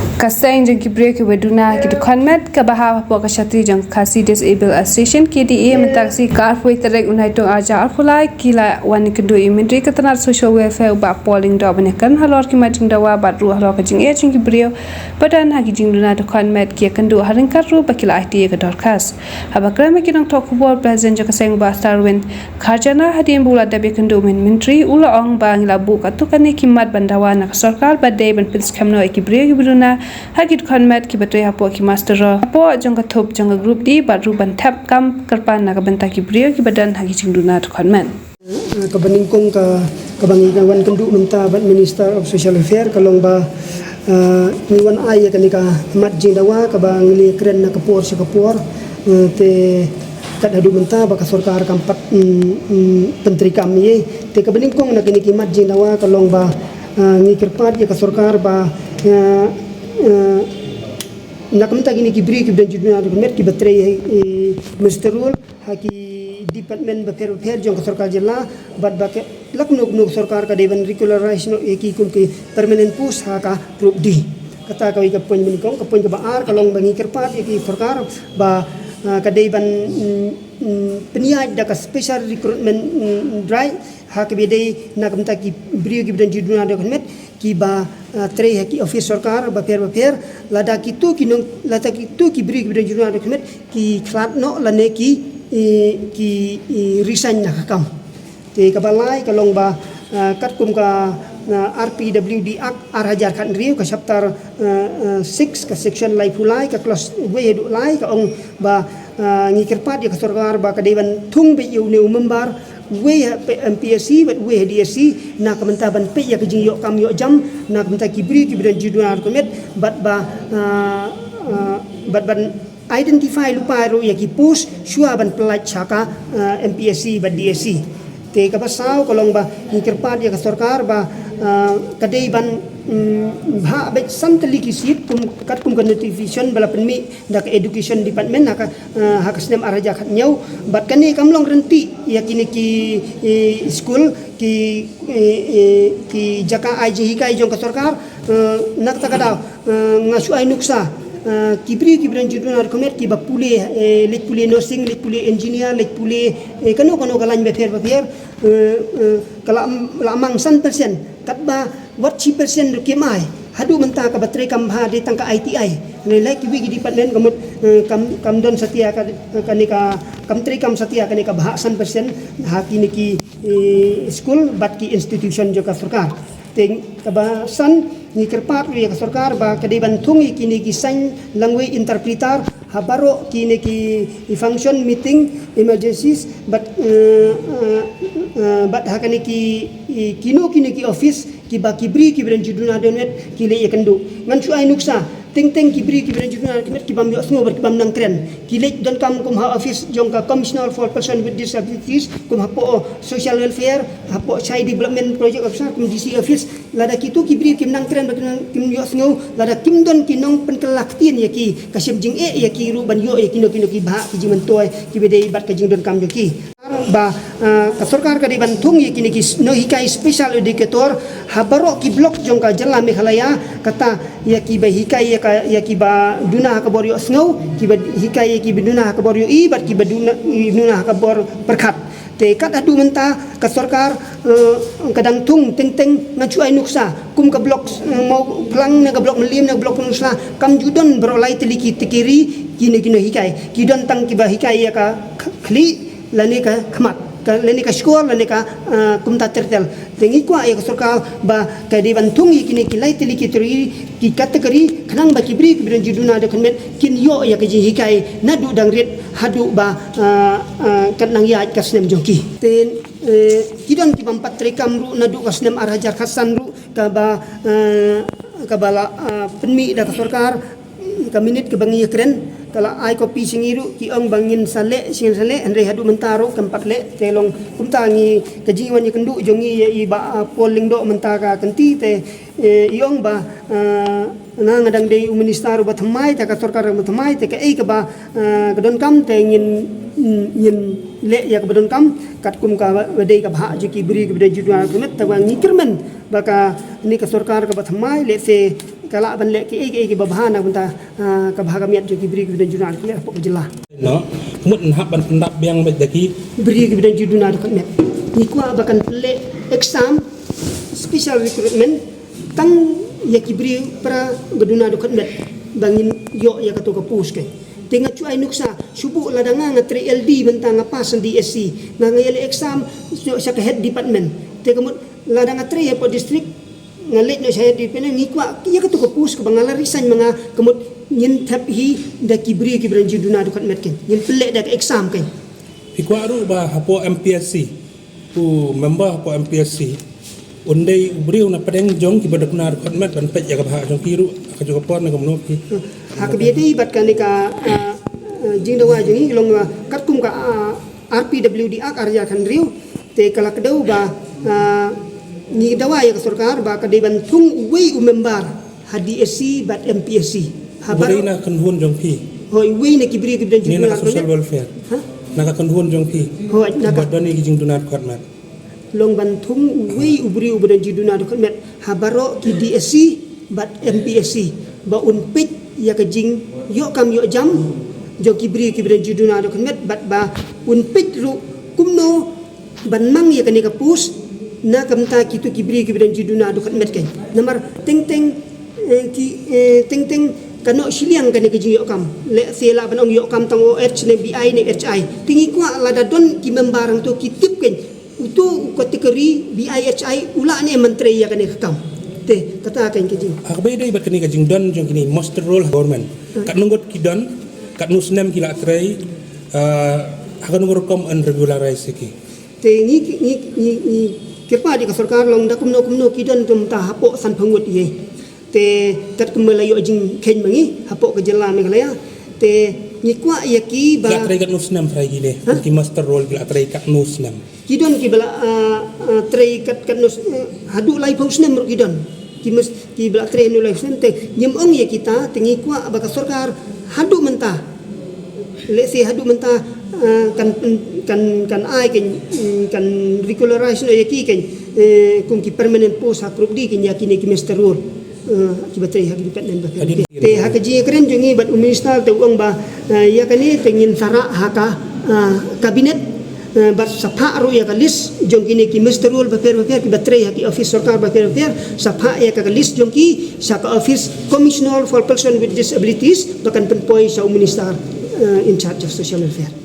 Kaseng jeng kibrio ke weduna ke konmet ke baha po ka shatri jeng kasi disabled association KDA mentaksi karfoi terek unai tong aja arpulai kila wani kendo imindri ke tenar social welfare ba polling do benekan halor ki majing dawa batru halor ka jeng e jeng kibrio badan hagi jeng duna de konmet ke kendo haring karru bakila IT ke dorkas habakrame ki nang tok bol present jeng kaseng ba starwin kharjana hadin bula dabe kendo menteri ula ong bang labu katukane kimat bandawa nak sarkar badai ban pils kamno kibrio ki beduna hagit konmet ki batoi hapo ki master hapo jong thop jong group di baru ban thap kam karpan na banta ki brio ki badan hagi chingduna konmen kabaningkong ka bangigawan kendu menta ban minister of social welfare kalong ba niwan ay kanika mat jindawa ka bang li kren na kapor sa kapor te kadadu menta ba ka sarkar kampat pentri kami te kabaningkong na kiniki mat jindawa kalong ba ngikirpat ya ka sarkar ba nakamta gini kibri kibdan juduna dokument ki batre misterul haki department bafer jong sarkar jilla bad bak laknok nok sarkar ka devan regularization eki kum ki permanent post haka group D kata kawi ka pon minikong ka pon ka baar kalong bangi kerpat eki sarkar ba ka devan peniyaj da ka special recruitment drive haki bede nakamta ki bri kibdan juduna dokument ki ba tre haki office sarkar baper lada kitu kinong lada kitu ki bri kibdan juduna dokument ki klatno lane ki resign na kakam te kabalai kalong ba katkum ka RPWD Act Hajar kan riu ka chapter 6 ka section lai pulai ka clause we du lai ka ong ba ngikirpat ya ka sarkar ba ka dewan thung be yu ne member we MPSC but we DSC na kamentaban pe ya kejing yok kam yok jam na kamenta kibri kibran juduna komet but ban identify lupa ro ya ki push shua ban pelaj chaka MPSC but DSC te ka basau kolong ba ngikirpat ya ka sarkar ba kadai ban bha bet santali ki sit kum kat kum kan notification bala penmi dak education department haka snem araja khat nyau bat kani kamlong renti ya kini ki school ki jaka IJ hikai jong ka sarkar nak takada ngasu ai nuksa kibran juduna komet ki bapule lek pule nursing lek pule engineer lek pule kano galan befer kala lamang 100% katba what 1% kemai hadu menta ka batre kam ha de tangka ITI ne like wi di department kam don satia ka kanika kam tri kam satia kanika bha 100% ha kini ki school bat ki institution jo ka sarkar teng ka san ni kerpat wi ka sarkar ba ka de ban thungi kini ki sign language interpreter habaro kini ki function meeting emergencies but hakani ki kini ki office ki ba kibri kibran juduna donet ki le yakandu ngan chu ai nuksa teng kibri kibran juduna donet ki bam yo sngo ber ki bam nang kren ki le don kam kum ha office jong ka commissioner for person with disabilities kum ha po social welfare ha po child development project officer kum DC office lada kitu kibri kim nang kren kim yo sngo lada kim don kinong penkelaktin ya ki kasim jing ya ki ru ban yo ya kino ki ba ki jiman toy ki bede bat ka jing don kam yo ki ba ka sarkar ka diban thung yi kini ki no hikai special educator habaro ki blok jong ka jalla meghalaya kata ya ki ba hikai ya ki ba duna ka bor yo snow ki ba hikai ki duna ka bor yo i bat ki ba duna ka bor perkhat te kat adu menta ka sarkar kadang thung teng ngachu ai nuksa kum ka blok mau plang na ka blok melim na blok nusla kam judon berolai teliki tikiri kini hikai ki don tang ki ba hikai ya ka khli lani ka khamat lani ka skor lani ka kumta tertel tengi kwa ya sarkar ba ka di bantung kini kilai tili kitri ki kategori khanang ba kibri kibran juduna de konmet kin yo ya ka ji hikai nadu dang ret hadu ba kanang ya kasnem jongki ten kidon ki bampat rekam ru nadu kasnem arhajar khasan ru ka ba kabala penmi da sarkar ka minit ke bangi kren kala ai kopi singiru ki ong bangin sale andre hadu mentaro kampat le telong kumtangi kajiwan ni kendu jongi ya iba polling do mentaka kenti te iong ba na ngadang dei minister ba thamai ta ka sarkar ba thamai te ka ei ka ba kadon kam te ngin le ya ka badon kam kat kum ka dei ka bha ji ki bri ki bri judwa kumet ta wa ngikirmen ba ka ni ka sarkar ka ba thamai le se kala ban le ki babahana banta ka bhagamiat jo ki bri ki jurnal ki apa jelah no mut hab ban pendap biang bet daki bri ki jurnal ko met ni ko abakan le exam special recruitment tang ya ki bri para geduna do met bangin yo ya ka to ka pus ke tenga cu ai nuksa subu ladanga nga 3LD benta nga pass DSC nga ngayali exam sa ka head department te kamut ladanga 3 ya po district nga late no sa head department ni kwa ya ka to ka pus ka bangalarisan mga kamut yin tap hi da kibri juduna do met ken yin pele da exam ken ikwaru ba hapo MPSC ku member hapo MPSC undai ubri una padeng jong ki badak nar kon met ban pej ya ka jong kiru ka jong pon na komno ki hak biati bat kan ka jing dawa jing long kat kum ka RPWD ak arya kan riu te kala kedau ba ni dawa ya sarkar ba ka deban thung wei member HDSC bat MPSC habar na kan hun jong ki hoi wei na kibri ni na social welfare na ka kan hun jong ki hoi na ka doni ki jing dunar kon met long bantung wei ubri jiduna do met habaro ki DSC bat MPSC ba unpit ya ka jing yo kam yo jam jo kibri jiduna do met bat ba unpit ru kumno ban mang ya ka ni ka pus na kam ta kitu kibri jiduna do met ken namar teng teng kano siliang ka ni ka jing yo kam le sela ban ong yo kam tang OH ne BI ne HI tingi kwa lada don ki membarang to kitip ken itu kategori BIHI ula ni menteri ya kene kam te kata kan kijing akbe dei bat kini ka jing don jong kini master role government kat nungot ki don kat nusnem kila trai akan ngurkom unregularized ki te ni kirpa di ka sarkar long da kumno ki don tum ta hapo san phangut ye te kat kumelayo jing ken mangi hapo ke jela me kalaya te ni kwa ya ki ba kila trai kat nusnem trai gile ki master role kila trai kat nusnem kidon ki bala tray kat nos hadu lai paus nem kidon ki bala tray no lai sem te nyem ong ye kita tingi kwa baka sarkar hadu menta le se hadu menta kan ai kan regularization ye ki ken kum ki permanent post hakrup di ken yakini ki mesterur ki batay hagi kat nen ba te hakaji keren jongi bat minister te ong ba yakani tengin sara haka kabinet bat sapha ro ya ka list jong kini ki mesterul ba per ki batre ya ki office sarkar ba per sapha ya ka list jong ki sa ka office commissioner for person with disabilities bakan penpoi sa minister in charge of social welfare